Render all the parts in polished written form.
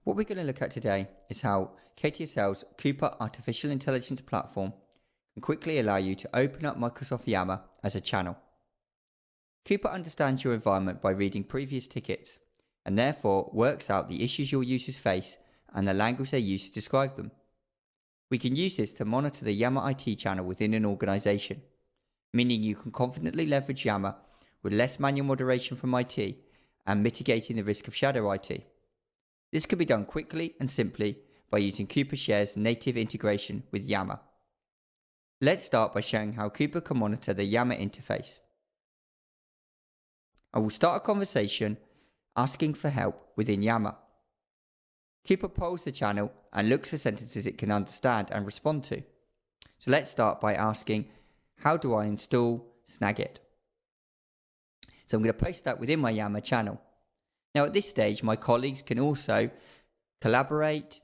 What we're going to look at today is how KTSL's KUPA artificial intelligence platform can quickly allow you to open up Microsoft Yammer as a channel. KUPA understands your environment by reading previous tickets and therefore works out the issues your users face and the language they use to describe them. We can use this to monitor the Yammer IT channel within an organization, meaning you can confidently leverage Yammer with less manual moderation from IT and mitigating the risk of shadow IT. This can be done quickly and simply by using KUPA Share's native integration with Yammer. Let's start by showing how KUPA can monitor the Yammer interface. I will start a conversation asking for help within Yammer. KUPA polls the channel and looks for sentences it can understand and respond to. So let's start by asking, how do I install Snagit? So I'm going to post that within my Yammer channel. Now at this stage, my colleagues can also collaborate,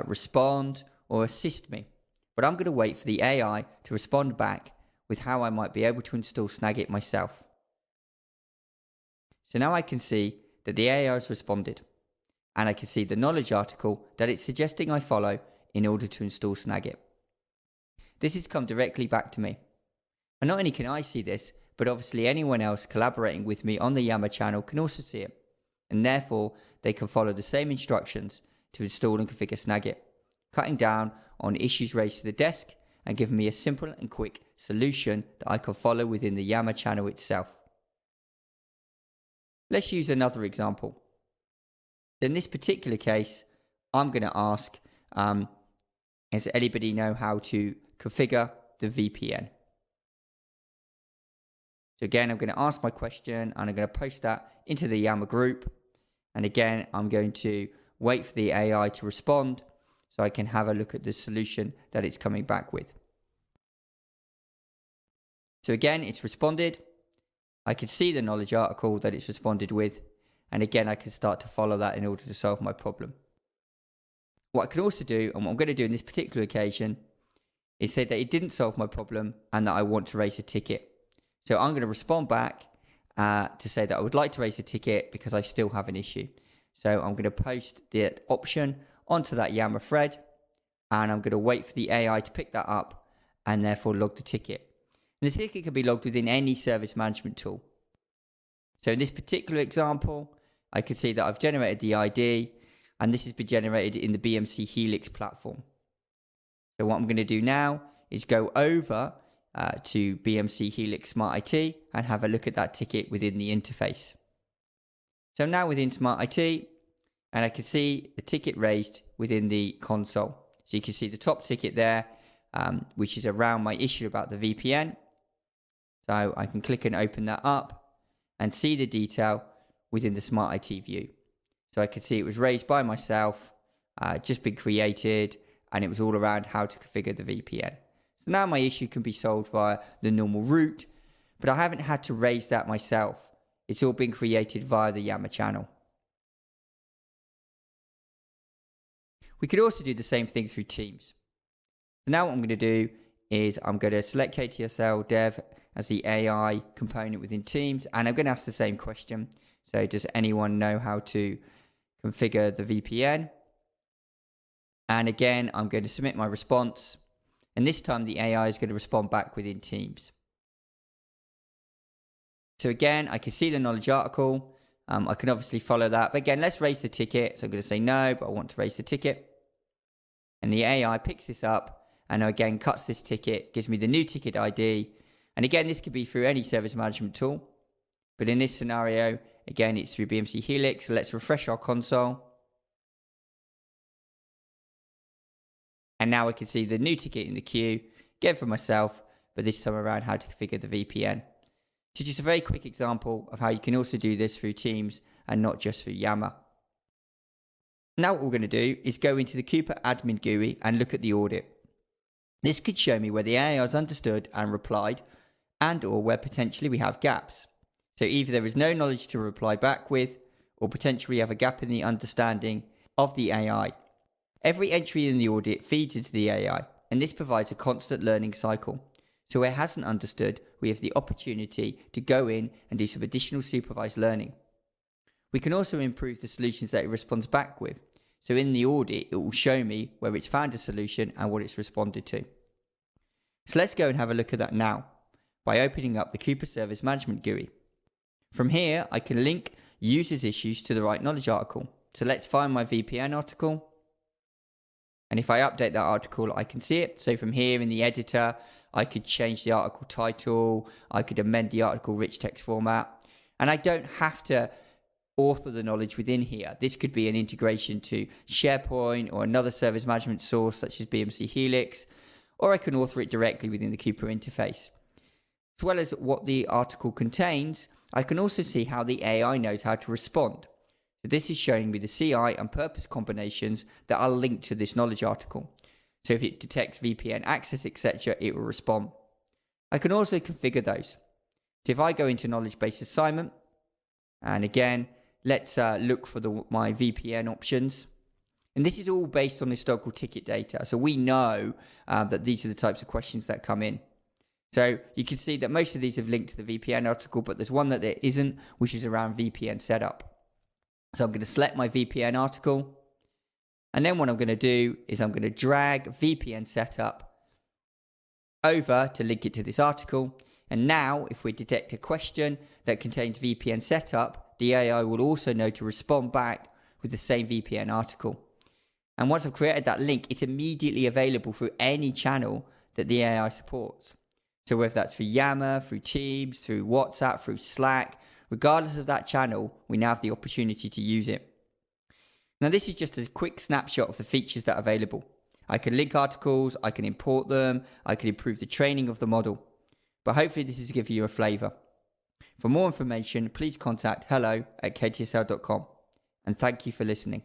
respond, or assist me. But I'm going to wait for the AI to respond back with how I might be able to install Snagit myself. So now I can see that the AI has responded, and I can see the knowledge article that it's suggesting I follow in order to install Snagit. This has come directly back to me. And not only can I see this, but obviously anyone else collaborating with me on the Yammer channel can also see it. And therefore, they can follow the same instructions to install and configure Snagit, cutting down on issues raised to the desk and giving me a simple and quick solution that I can follow within the Yammer channel itself. Let's use another example. In this particular case, I'm going to ask, does anybody know how to configure the VPN? So again, I'm going to ask my question and I'm going to post that into the Yammer group. And again, I'm going to wait for the AI to respond so I can have a look at the solution that it's coming back with. So again, it's responded. I can see the knowledge article that it's responded with. And again, I can start to follow that in order to solve my problem. What I can also do, and what I'm going to do in this particular occasion, is say that it didn't solve my problem and that I want to raise a ticket. So I'm going to respond back to say that I would like to raise a ticket because I still have an issue. So I'm going to post the option onto that Yammer thread, and I'm going to wait for the AI to pick that up and therefore log the ticket. And the ticket can be logged within any service management tool. So in this particular example, I can see that I've generated the ID, and this has been generated in the BMC Helix platform. So what I'm going to do now is go over to BMC Helix Smart IT and have a look at that ticket within the interface. So I'm now within Smart IT, and I can see the ticket raised within the console. So you can see the top ticket there, which is around my issue about the VPN. So I can click and open that up and see the detail within the Smart IT view. So I could see it was raised by myself, just been created, and it was all around how to configure the VPN. So now my issue can be solved via the normal route, but I haven't had to raise that myself. It's all been created via the Yammer channel. We could also do the same thing through Teams. So now what I'm going to do is I'm going to select KTSL Dev as the AI component within Teams, and I'm going to ask the same question. So does anyone know how to configure the VPN? And again, I'm going to submit my response. And this time the AI is going to respond back within Teams. So again, I can see the knowledge article. I can obviously follow that. But again, let's raise the ticket. So I'm going to say no, but I want to raise the ticket. And the AI picks this up and again cuts this ticket, gives me the new ticket ID. And again, this could be through any service management tool. But in this scenario, again, it's through BMC Helix. So let's refresh our console. And now I can see the new ticket in the queue, again for myself, but this time around how to configure the VPN. So just a very quick example of how you can also do this through Teams and not just through Yammer. Now what we're going to do is go into the KUPA admin GUI and look at the audit. This could show me where the AI has understood and replied, and or where potentially we have gaps. So either there is no knowledge to reply back with, or potentially we have a gap in the understanding of the AI. Every entry in the audit feeds into the AI, and this provides a constant learning cycle. So where it hasn't understood, we have the opportunity to go in and do some additional supervised learning. We can also improve the solutions that it responds back with. So in the audit, it will show me where it's found a solution and what it's responded to. So let's go and have a look at that now by opening up the KUPA Service Management GUI. From here, I can link users' issues to the right knowledge article. So let's find my VPN article. And if I update that article, I can see it. So from here in the editor, I could change the article title. I could amend the article rich text format. And I don't have to author the knowledge within here. This could be an integration to SharePoint or another service management source such as BMC Helix, or I can author it directly within the KUPA interface. As well as what the article contains, I can also see how the AI knows how to respond. So this is showing me the CI and purpose combinations that are linked to this knowledge article. So if it detects VPN access, etc., it will respond. I can also configure those. So if I go into knowledge-based assignment, and again, let's look for my VPN options. And this is all based on historical ticket data. So we know that these are the types of questions that come in. So you can see that most of these have linked to the VPN article, but there's one that there isn't, which is around VPN setup. So I'm going to select my VPN article. And then what I'm going to do is I'm going to drag VPN setup over to link it to this article. And now if we detect a question that contains VPN setup, the AI will also know to respond back with the same VPN article. And once I've created that link, it's immediately available through any channel that the AI supports. So whether that's through Yammer, through Teams, through WhatsApp, through Slack, regardless of that channel, we now have the opportunity to use it. Now this is just a quick snapshot of the features that are available. I can link articles, I can import them, I can improve the training of the model. But hopefully this is giving you a flavour. For more information, please contact hello@ktsl.com. And thank you for listening.